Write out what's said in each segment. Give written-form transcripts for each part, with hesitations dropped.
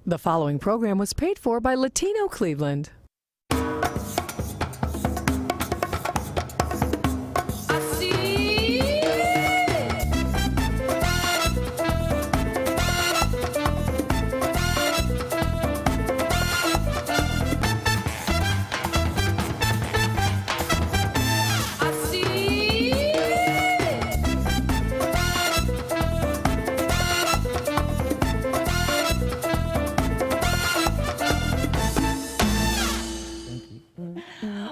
The following program was paid for by Latino Cleveland.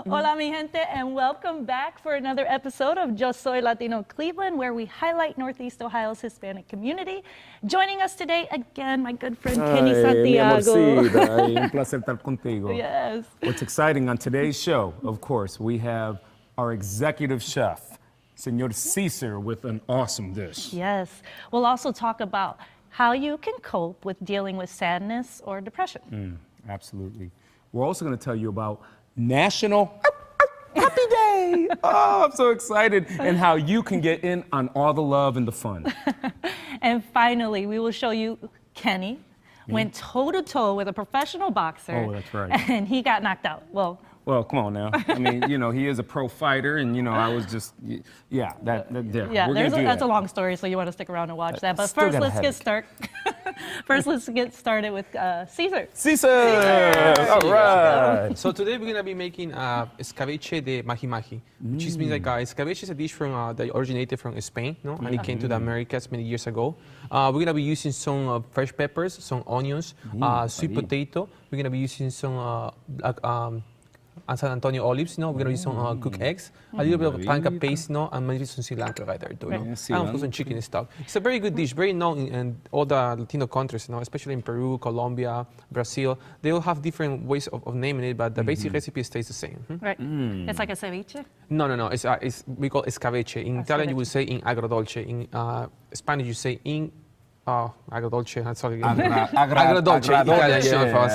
Hola, mi gente, and welcome back for another episode of Yo Soy Latino Cleveland, where we highlight Northeast Ohio's Hispanic community. Joining us today, again, my good friend Kenny Santiago. Mi amorcita, un placer estar contigo. Yes. What's exciting on today's show, of course, we have our executive chef, Senor Cesar, with an awesome dish. Yes. We'll also talk about how you can cope with dealing with sadness or depression. Absolutely. We're also going to tell you about National Happy Day. Oh, I'm so excited. And how you can get in on all the love and the fun. And finally, we will show you Kenny went toe-to-toe with a professional boxer. Oh, that's right. And he got knocked out. Well, come on now. I mean, you know, he is a pro fighter, and, you know, I was just, yeah, that's a long story, so you want to stick around and watch that. But first, let's get started with Cesar. Cesar! All right. So today we're going to be making escabeche de maji-maji, which means like escabeche is a dish that originated from Spain, no? And it came to the Americas many years ago. We're going to be using some fresh peppers, some onions, sweet potato. We're going to be using some San Antonio olives, we're going to use some cooked eggs, a little bit of panca paste, and maybe some cilantro right there too, and of course some chicken stock. It's a very good dish, very known in all the Latino countries, especially in Peru, Colombia, Brazil. They all have different ways of naming it, but the basic recipe stays the same. Right. It's like a ceviche? No. We call escabeche. In Italian, you would say in agrodolce. In Spanish, you say in agrodolce, that's all again. Agrodolce.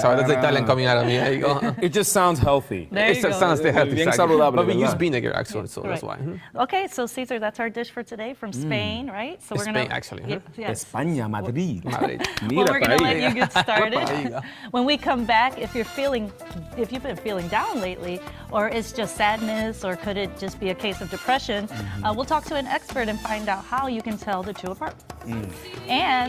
Sorry, that's Italian coming out of me. There you go. It just sounds healthy. There you go. Sounds healthy, exactly. But we use vinegar, actually, so that's why. Okay, so Cesar, that's our dish for today from Spain, right? So Spain, actually. Yes. España, Madrid. Well, we're going to let you get started. When we come back, if you've been feeling down lately, or it's just sadness, or could it just be a case of depression, we'll talk to an expert and find out how you can tell the two apart. And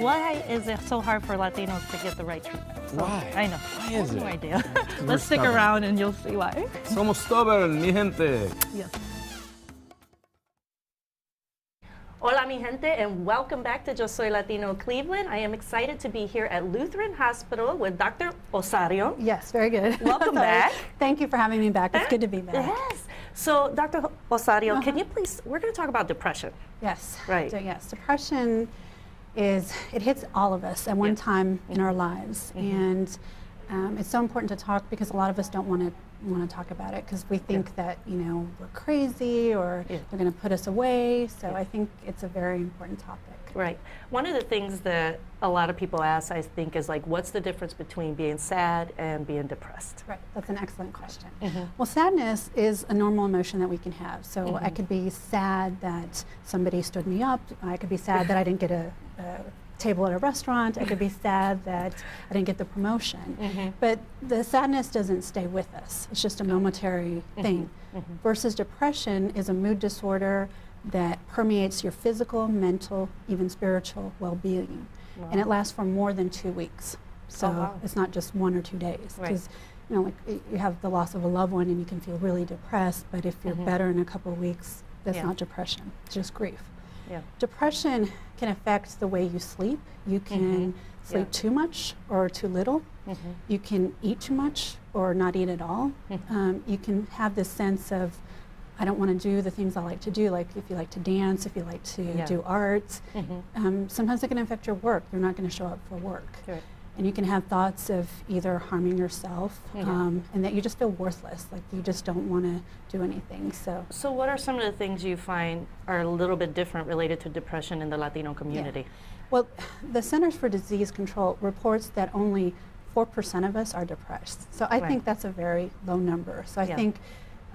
why is it so hard for Latinos to get the right treatment? So, Why? I know. Why is it? No idea. Let's stick around and you'll see why. Somos stubborn, mi gente. Yes. Hola, mi gente, and welcome back to Yo Soy Latino Cleveland. I am excited to be here at Lutheran Hospital with Dr. Osario. Yes, very good. Welcome back. Thank you for having me back. It's good to be back. Yes. So, Dr. Osario, can you please, we're going to talk about depression. Yes. Right. So, yes, depression it hits all of us at one time in our lives. And it's so important to talk because a lot of us don't want to talk about it because we think that, we're crazy or they're going to put us away. So I think it's a very important topic. Right. One of the things that a lot of people ask, I think, is like, what's the difference between being sad and being depressed? Right. That's an excellent question. Well, sadness is a normal emotion that we can have. So I could be sad that somebody stood me up. I could be sad that I didn't get a table at a restaurant. I could be sad that I didn't get the promotion. But the sadness doesn't stay with us. It's just a momentary thing. Versus depression is a mood disorder that permeates your physical, mental, even spiritual well-being. Wow. And it lasts for more than 2 weeks. So it's not just 1 or 2 days. Because like you have the loss of a loved one and you can feel really depressed, but if you're better in a couple of weeks, that's not depression, it's just grief. Depression can affect the way you sleep. You can sleep too much or too little. You can eat too much or not eat at all. You can have this sense of, I don't want to do the things I like to do, like if you like to dance, if you like to do art. Sometimes it can affect your work. You're not going to show up for work. And you can have thoughts of either harming yourself and that you just feel worthless, like you just don't want to do anything. So what are some of the things you find are a little bit different related to depression in the Latino community? Well, the Centers for Disease Control reports that only 4% of us are depressed. So I think that's a very low number. So I think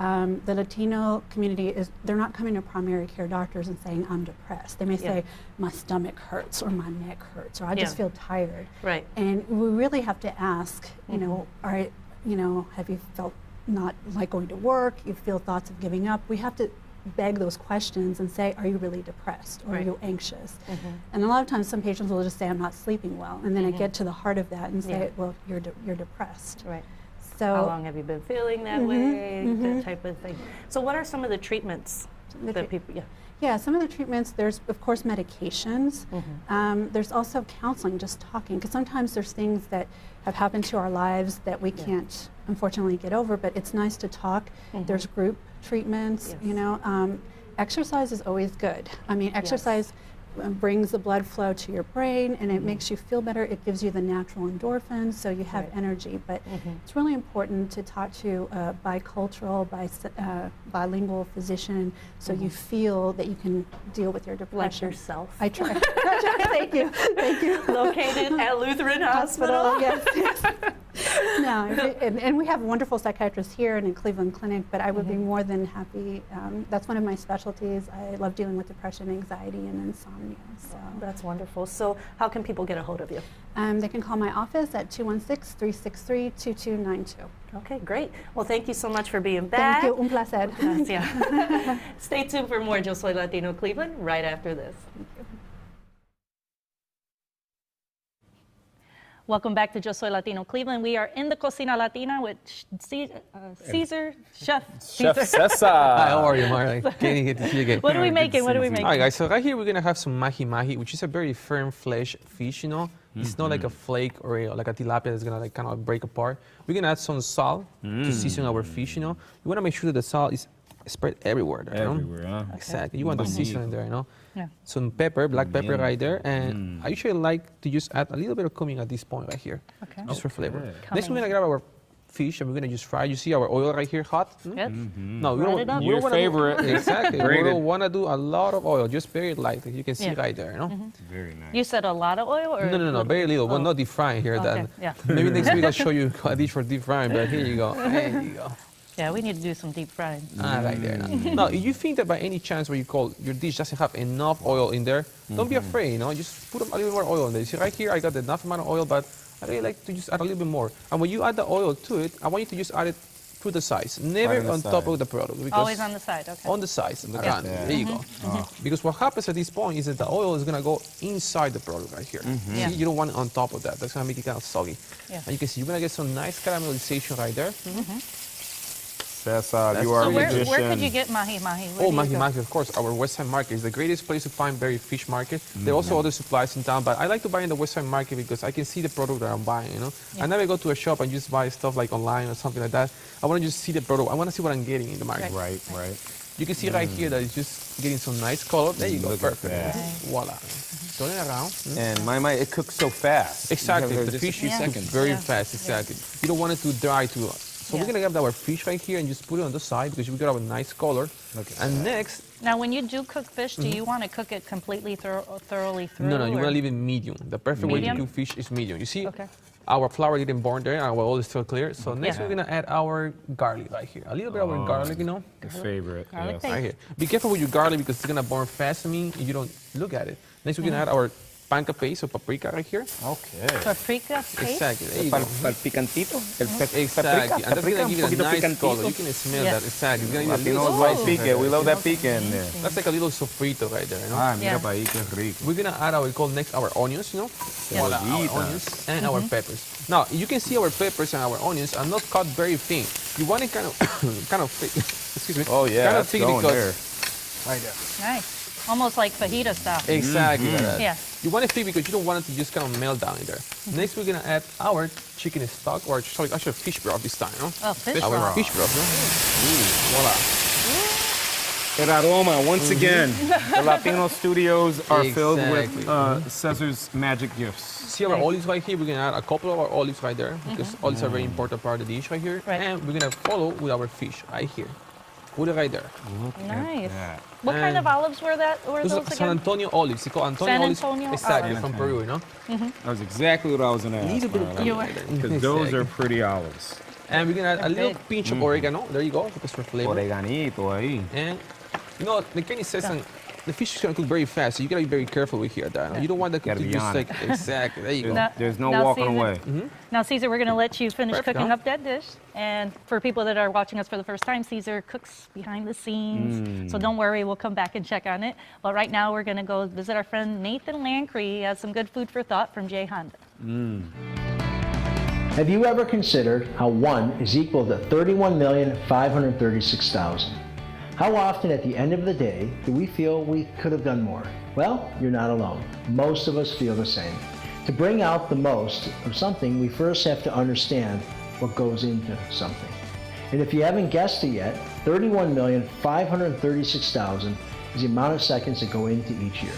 the Latino community they're not coming to primary care doctors and saying, I'm depressed. They may say, my stomach hurts or my neck hurts or I just feel tired. Right. And we really have to ask, you know, have you felt not like going to work? You feel thoughts of giving up? We have to beg those questions and say, are you really depressed or are you anxious? And a lot of times some patients will just say, I'm not sleeping well. And then I get to the heart of that and say, well, you're depressed. Right. So how long have you been feeling that way? That type of thing. So what are some of the treatments that people, Yeah, some of the treatments, there's of course medications. There's also counseling, just talking, because sometimes there's things that have happened to our lives that we can't unfortunately get over, but it's nice to talk. There's group treatments, you know. Exercise is always good. I mean, exercise brings the blood flow to your brain and it makes you feel better. It gives you the natural endorphins, so you have energy. But it's really important to talk to a bicultural, bilingual physician so you feel that you can deal with your depression. Like yourself. I try. Thank you. Thank you. Located at Lutheran Hospital. Yes. No, and we have wonderful psychiatrists here and in Cleveland Clinic, but I would be more than happy. That's one of my specialties. I love dealing with depression, anxiety, and insomnia. So that's wonderful. So how can people get a hold of you? They can call my office at 216-363-2292. Okay, great. Well, thank you so much for being back. Thank you. Un placer. Gracias. Stay tuned for more Yo Soy Latino Cleveland right after this. Welcome back to Yo Soy Latino Cleveland. We are in the Cocina Latina with Cesar, Chef Cesar. Hi, how are you, Marley? Good to see you again. What are we making? What are we making? All right, guys, so right here we're going to have some mahi-mahi, which is a very firm flesh fish, you know. It's not like a flake or like a tilapia that's going to like kind of break apart. We're going to add some salt to season our fish, you know. You want to make sure that the salt is spread everywhere there, everywhere, you know? huh? Exactly. You want the seasoning there, you know? Yeah. Some pepper, black pepper right there. And I usually like to just add a little bit of cumin at this point right here. Okay. Just for flavor. Next, we're going to grab our fish and we're going to just fry. You see our oil right here hot? Yep. No, we don't Your favorite. Exactly. We don't want to do a lot of oil, just very light. You can see right there, you know? Very nice. You said a lot of oil? Or No, very little. We're not deep frying here. Okay. Maybe next week I'll show you a dish for deep frying, but here you go. There you go. Yeah, we need to do some deep frying. Right there. Now, if you think that by any chance where your dish doesn't have enough oil in there, don't be afraid, you know, just put a little more oil in there. See right here, I got enough amount of oil, but I really like to just add a little bit more. And when you add the oil to it, I want you to just add it through the sides, never on top of the product. Always on the side, okay. On the sides, on the can. There you go. Because what happens at this point is that the oil is going to go inside the product right here. See, you don't want it on top of that. That's going to make it kind of soggy. And you can see, you're going to get some nice caramelization right there. Cesar, you are a magician. Where could you get mahi-mahi? Mahi-mahi, of course. Our West Side Market is the greatest place to find berry fish market. There are also other supplies in town, but I like to buy in the West Side Market because I can see the product that I'm buying, you know. I never go to a shop and just buy stuff like online or something like that. I want to just see the product. I want to see what I'm getting in the market. Right. You can see right here that it's just getting some nice color. There you go, perfect. Voila. Turn it around. And my, it cooks so fast. Exactly, the fish is very fast, exactly. You don't want it to dry too much. So we're going to grab our fish right here and just put it on the side because we got a nice color. And next... Now, when you do cook fish, do you want to cook it completely thoroughly through? No, you want to leave it medium. The perfect way to cook fish is medium. You see, our flour didn't burn there, our oil is still clear. So next we're going to add our garlic right here. A little bit of our garlic, you know. The favorite. Garlic right here. Be careful with your garlic because it's going to burn fast on me if you don't look at it. Next we're going to add our panca paste or paprika right here. Okay. Paprika paste? Exactly. There you go. Para el picantito. Exactly. And that's going to give it a nice color. You can smell that. Exactly. It's going to give it a little spicy. We love that pique in there. That's like a little sofrito right there, you know? Mira pa ahí, qué rico. We're going to add next our onions, you know? Voila, our onions and our peppers. Now, you can see our peppers and our onions are not cut very thin. You want it kind of thick. Excuse me. Oh, yeah. Kind of thick because... Right there. Nice. Almost like fajita style. Exactly. Yeah. You want it thick because you don't want it to just kind of melt down in there. Next, we're going to add our chicken stock, or actually fish broth this time, no? Oh, fish broth. Our fish broth, no? Voila. El aroma, once again. The Latino studios are filled with Cesar's magic gifts. See our olives right here? We're going to add a couple of our olives right there because olives are a very important part of the dish right here. Right. And we're going to follow with our fish right here. Put it right there. Nice. What kind of olives were those again? San Antonio olives. It's called Antonio San olives. Exactly, from Peru, you know? That was exactly what I was going to ask. A little bit of because those are pretty olives. And we're gonna add a little pinch of oregano. There you go, just for flavor. Oreganito ahí. And you know, like Kenny says, the fish is gonna cook very fast, so you gotta be very careful with here, Dino. You don't want that to be just like exactly. There you go. There's no walking Caesar, away. Now, Caesar, we're gonna let you finish cooking up that dish. And for people that are watching us for the first time, Caesar cooks behind the scenes. So don't worry, we'll come back and check on it. But right now, we're gonna go visit our friend Nathan Lancree. He has some good food for thought from Jay Honda. Have you ever considered how 1 is equal to 31,536,000? How often at the end of the day do we feel we could have done more? Well, you're not alone. Most of us feel the same. To bring out the most of something, we first have to understand what goes into something. And if you haven't guessed it yet, 31,536,000 is the amount of seconds that go into each year.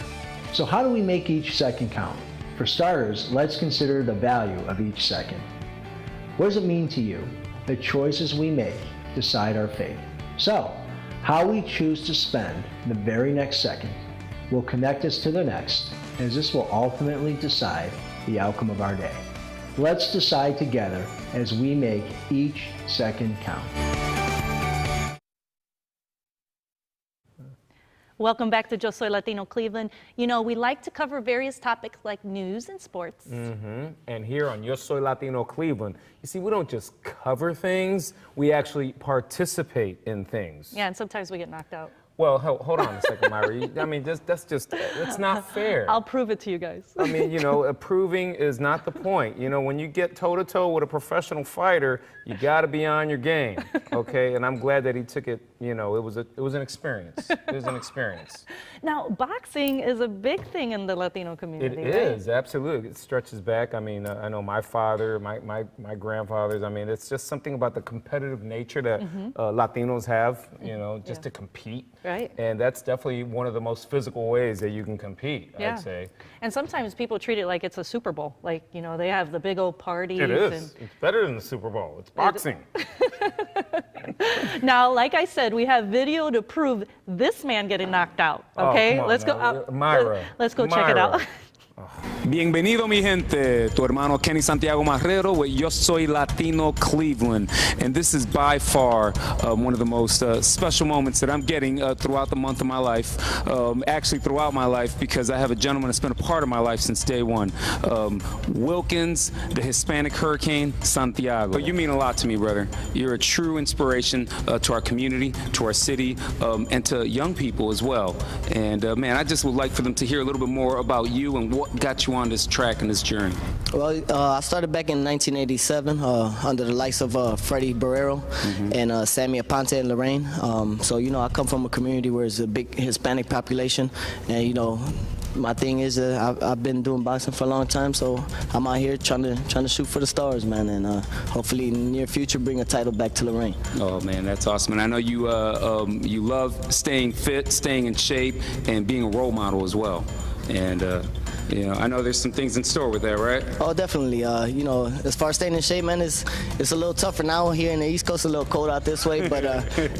So how do we make each second count? For starters, let's consider the value of each second. What does it mean to you? The choices we make decide our fate. So, how we choose to spend the very next second will connect us to the next, as this will ultimately decide the outcome of our day. Let's decide together as we make each second count. Welcome back to Yo Soy Latino Cleveland. You know, we like to cover various topics like news and sports. And here on Yo Soy Latino Cleveland, you see, we don't just cover things, we actually participate in things. Yeah, and sometimes we get knocked out. Well, hold on a second, Myra. I mean, that's not fair. I'll prove it to you guys. I mean, you know, approving is not the point. You know, when you get toe-to-toe with a professional fighter, you got to be on your game, okay? And I'm glad that he took it, you know, it was an experience. It was an experience. Now, boxing is a big thing in the Latino community, It is, absolutely. It stretches back. I mean, I know my father, my grandfathers, I mean, it's just something about the competitive nature that Latinos have, you know, just to compete. Right. And that's definitely one of the most physical ways that you can compete, I'd say. And sometimes people treat it like it's a Super Bowl. Like, you know, they have the big old parties. It is. It's better than the Super Bowl. It's boxing. Now, like I said, we have video to prove this man getting knocked out. Okay, let's go out. Myra. Let's go check it out. Bienvenido, mi gente. Tu hermano Kenny Santiago Marrero with Yo Soy Latino Cleveland. And this is by far one of the most special moments that I'm getting throughout the month of my life. Actually, throughout my life, because I have a gentleman that's been a part of my life since day one. Wilkens, the Hispanic Hurricane, Santiago. You mean a lot to me, brother. You're a true inspiration to our community, to our city, and to young people as well. And man, I just would like for them to hear a little bit more about you and what got you on this track and this journey. Well, I started back in 1987 under the likes of Freddie Barrero and Sammy Aponte and Lorraine. So, you know, I come from a community where there's a big Hispanic population, and, you know, my thing is I've been doing boxing for a long time, so I'm out here trying to shoot for the stars, man, and hopefully in the near future bring a title back to Lorraine. Oh man, that's awesome. And I know you you love staying fit, staying in shape, and being a role model as well. And you know, I know there's some things in store with that, right? Oh, definitely. You know, as far as staying in shape, man, it's a little tougher now here in the East Coast. A little cold out this way, but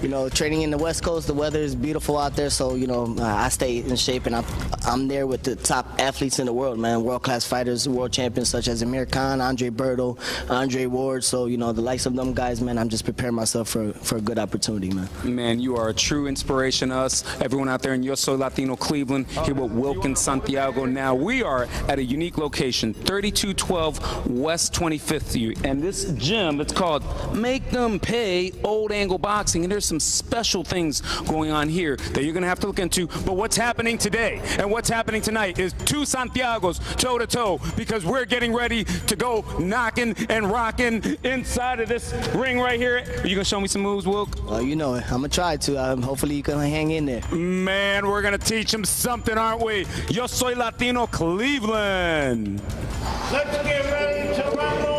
you know, training in the West Coast, the weather is beautiful out there. So, you know, I stay in shape, and I'm there with the top athletes in the world, man. World-class fighters, world champions such as Amir Khan, Andre Berto, Andre Ward. So, you know, the likes of them guys, man. I'm just preparing myself for a good opportunity, man. Man, you are a true inspiration to us, everyone out there in Yo Soy Latino Cleveland, here with Wilkens Santiago. Now we are at a unique location, 3212 West 25th Street, and this gym, it's called Make Them Pay Old Angle Boxing, and there's some special things going on here that you're gonna have to look into. But what's happening today and what's happening tonight is two Santiagos toe to toe, because we're getting ready to go knocking and rocking inside of this ring right here. Are you gonna show me some moves, Wilk? Well, you know it. I'm gonna try to. Hopefully you can hang in there. Man, we're gonna teach them something, aren't we? Yo Soy Latino Cleveland. Let's get ready to rumble.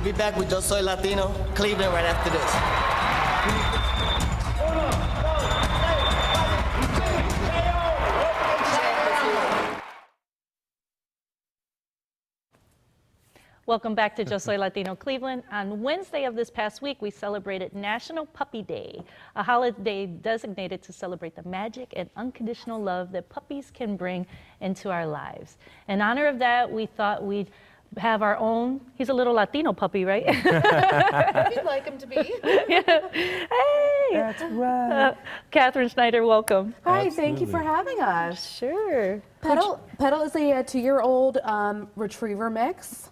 be back with Yo Soy Latino Cleveland right after this. Welcome back to Yo Soy Latino Cleveland. On Wednesday of this past week, we celebrated National Puppy Day, a holiday designated to celebrate the magic and unconditional love that puppies can bring into our lives. In honor of that, we thought we'd have our own, he's a little Latino puppy, right? You'd like him to be. Yeah. Hey! That's right. Catherine Schneider, welcome. Hi, thank you for having us. Sure. Petal is a 2-year-old retriever mix.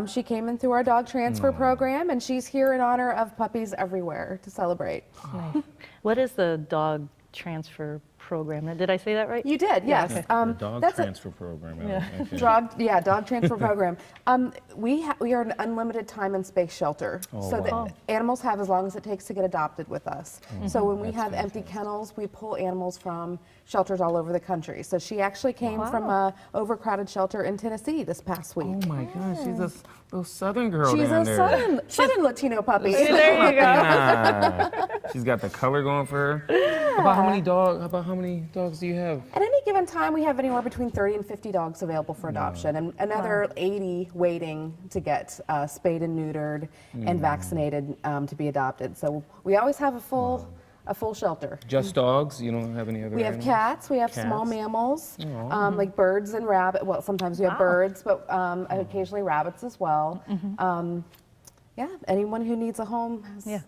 She came in through our dog transfer program, and she's here in honor of puppies everywhere to celebrate. Nice. What is the dog transfer program? Did I say that right? You did, yes. Okay. Dog transfer program. Dog transfer program. We are an unlimited time and space shelter. So the animals have as long as it takes to get adopted with us. So when we have empty kennels, we pull animals from shelters all over the country. So she actually came from a overcrowded shelter in Tennessee this past week. Oh my gosh, she's a little southern girl She's down a there. southern Latino puppy. There you go. She's got the color going for her. About how many dogs do you have? At any given time, we have anywhere between 30 and 50 dogs available for adoption, and another 80 waiting to get spayed and neutered and vaccinated to be adopted. So we always have a full shelter. Just dogs? You don't have any other We have animals? cats, we have small mammals, like birds and rabbits. Well, sometimes we have birds, but occasionally rabbits as well. Yeah, anyone who needs a home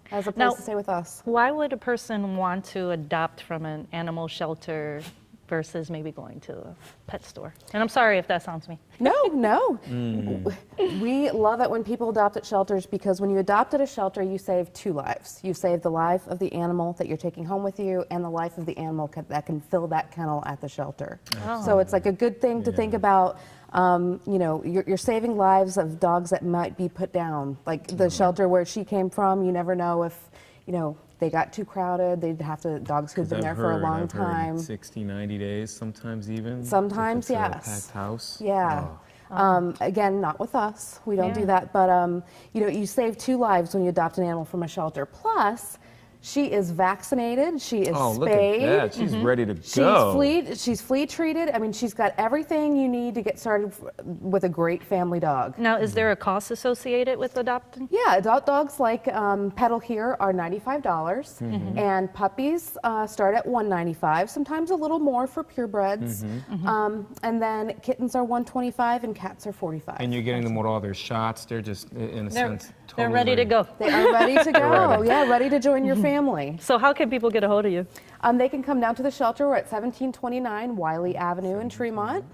has a place to stay with us. Why would a person want to adopt from an animal shelter versus maybe going to a pet store? And I'm sorry if that sounds mean. No. We love it when people adopt at shelters because when you adopt at a shelter, you save 2 lives. You save the life of the animal that you're taking home with you and the life of the animal that can fill that kennel at the shelter. So it's like a good thing to think about. You know, you're saving lives of dogs that might be put down. Like the shelter where she came from, you never know if, you know, they got too crowded. They'd have to, dogs who've been there for a long time. 60, 90 days, sometimes even. Sometimes, if it's yes. a packed house. Yeah. Again, not with us. We don't do that. But, you know, you save 2 lives when you adopt an animal from a shelter. Plus, she is vaccinated. She is spayed. Look at that. She's ready to go. She's flea treated. I mean, she's got everything you need to get started with a great family dog. Now, is there a cost associated with adopting? Yeah, adult dogs like Petal here are $95, and puppies start at $195. Sometimes a little more for purebreds, and then kittens are $125 and cats are $45. And you're getting them with all their shots. They're just, in a sense, totally they're ready to go. They are ready to go. Yeah, ready to join your family. So how can people get a hold of you? They can come down to the shelter. We're at 1729 Wiley Avenue in Tremont,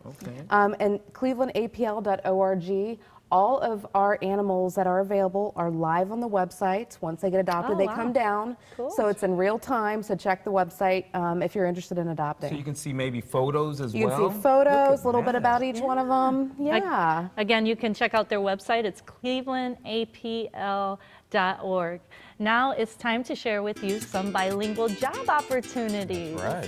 and clevelandapl.org. All of our animals that are available are live on the website. Once they get adopted, they come down. Cool. So it's in real time, so check the website if you're interested in adopting. So you can see maybe photos as well? You can see photos, a little bit about each one of them. Yeah. Again, you can check out their website. It's clevelandapl.org. Now it's time to share with you some bilingual job opportunities. Right.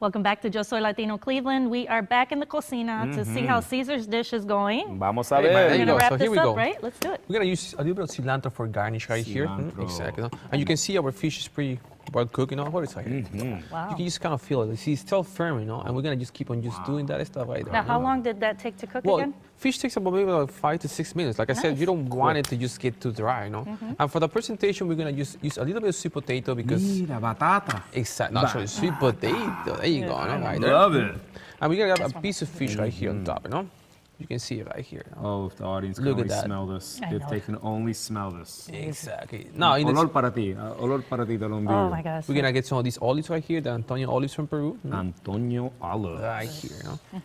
Welcome back to Yo Soy Latino Cleveland. We are back in the cocina to see how Caesar's dish is going. Vamos a ver. There We're you going to go. wrap So this here we up, go. right? Let's do it. We're gonna use a little bit of cilantro for garnish right here. Exactly. And you can see our fish is pretty well cooked, you know. What is it? Wow. You can just kind of feel it. See, it's still firm, you know. And we're gonna just keep on just doing that stuff right there. Now, how long did that take to cook Well, again? fish takes about maybe like 5 to 6 minutes. Like I said, you don't want it to just get too dry, you know. And for the presentation, we're gonna use a little bit of sweet potato because batata. exactly, actually sweet potato. There you go, you know, right there. Love it. And we're gonna have a piece of fish right here on top, you know. You can see it right here. Oh, if the audience can only smell this. If they can only smell this. Exactly. Now, olor para ti. Olor para ti de lo Oh my gosh. We're gonna get some of these olives right here, the Antonio olives from Peru. Antonio olives. Right here,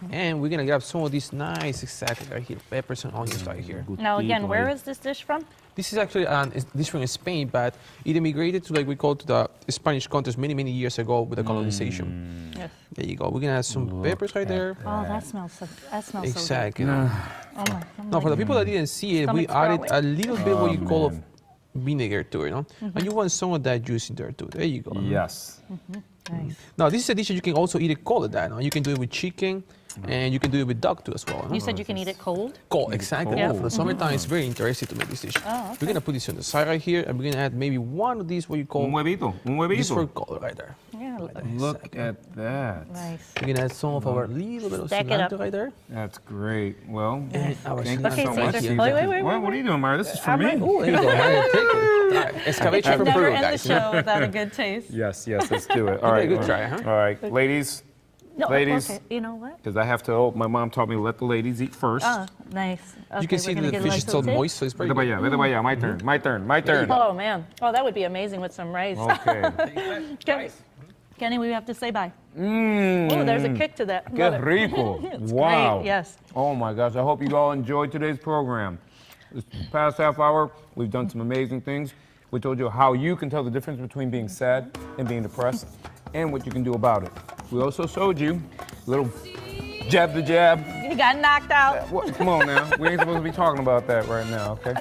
and we're gonna grab some of these nice, exactly right here, peppers and onions right here. Now again, where is this dish from? This is actually a dish from Spain, but it immigrated to, like we call, to the Spanish countries many years ago with the colonization. Yes. There you go. We're gonna add some peppers right there. Oh, that smells so Exactly. so good. Oh my. Now, for the people that didn't see it, we added a little bit what you call of vinegar to it, and you want some of that juice in there too. There you go. Yes. Nice. Now, this is a dish that you can also eat it cold. You can do it with chicken, and you can do it with duck too as well. You said you can eat it cold? Cold, exactly. Yeah. For the summertime, it's very interesting to make this dish. Oh, okay. We're gonna put this on the side right here, and we're gonna add maybe one of these what you call Un huevito. this for cold right there. Yeah. Look at that. Nice. We're gonna add some of our little bit of cilantro right there. That's great. Well, And our thank you Okay, so much. Caesar. Wait. What are you doing, Mara? This is for me. Oh, there you go. Mara, take it. All right. Escabeche I've from never Peru, end guys. the show without a good taste. Yes, let's do it. All right. Good try, huh? All right, ladies. No, Ladies. okay. You know what? Because I have to, my mom taught me to let the ladies eat first. Oh, nice. Okay, You can see that the fish is still moist, so it's pretty Vete good. para allá, my turn, my turn. Oh man. Oh, that would be amazing with some rice. Okay. Kenny, we have to say bye. Mmm. Oh, there's a kick to that. Que Love it. rico. It's Wow. great, yes. Oh my gosh, I hope you all enjoyed today's program. This past half hour, we've done some amazing things. We told you how you can tell the difference between being sad and being depressed and what you can do about it. We also showed you a little jab the jab. You got knocked out. Come on now, we ain't supposed to be talking about that right now, okay?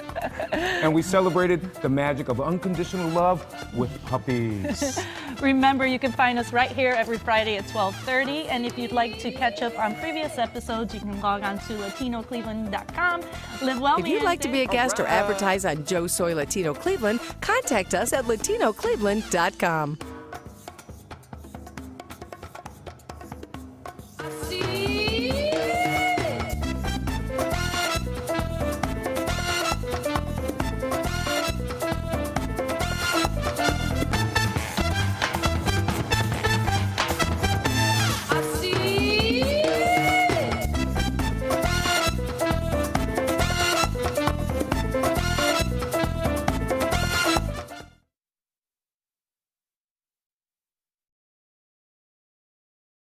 And we celebrated the magic of unconditional love with puppies. Remember, you can find us right here every Friday at 12:30. And if you'd like to catch up on previous episodes, you can log on to latinocleveland.com. Live well, If you'd like to be a guest or advertise on Joe Soy Latino Cleveland, contact us at latinocleveland.com.